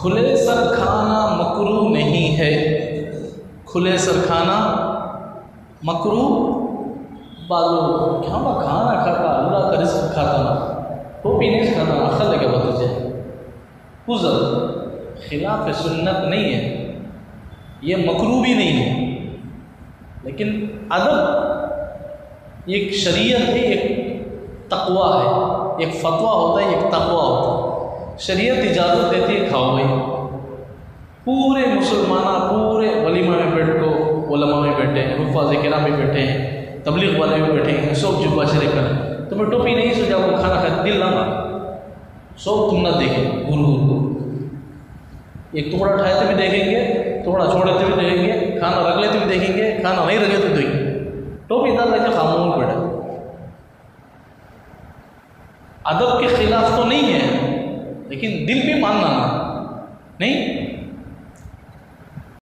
کھلے سر کھانا مکروہ نہیں ہے. کھلے سر کھانا مکروہ. بعض کیا میں کھانا کھاتا اللہ کا رزق کھاتا نا ٹوپی نہیں کھاتا عقل لگے بات تجھے عذر خلاف سنت نہیں ہے، یہ مکروہ بھی نہیں ہے، لیکن ادب ایک شریعت ہے، ایک تقویٰ ہے، ایک فتویٰ ہوتا ہے، ایک تقویٰ ہوتا ہے. شریعت اجازت دیتی ہے کھاؤ بھائی. پورے مسلمانہ پورے ولیمہ میں بیٹھ کو علماء میں بیٹھے ہیں، حفاظ کرام میں بیٹھے ہیں، تبلیغ والے بھی بیٹھے ہیں، سب جبہ شریف کریں. تمہیں ٹوپی نہیں سو جاؤ کھانا کھا دل نہ سب تم نہ دیکھیں گھر گھر کو. ایک ٹکڑا اٹھائے بھی دیکھیں گے، ٹکڑا چھوڑتے بھی دیکھیں گے، کھانا رکھ لیتے بھی دیکھیں گے، کھانا نہیں رکھے تو دیکھیں گے. ٹوپی ادھر رکھ کے خاموش بیٹھے. ادب کے خلاف تو نہیں ہے، لیکن دل بھی ماننا نہیں.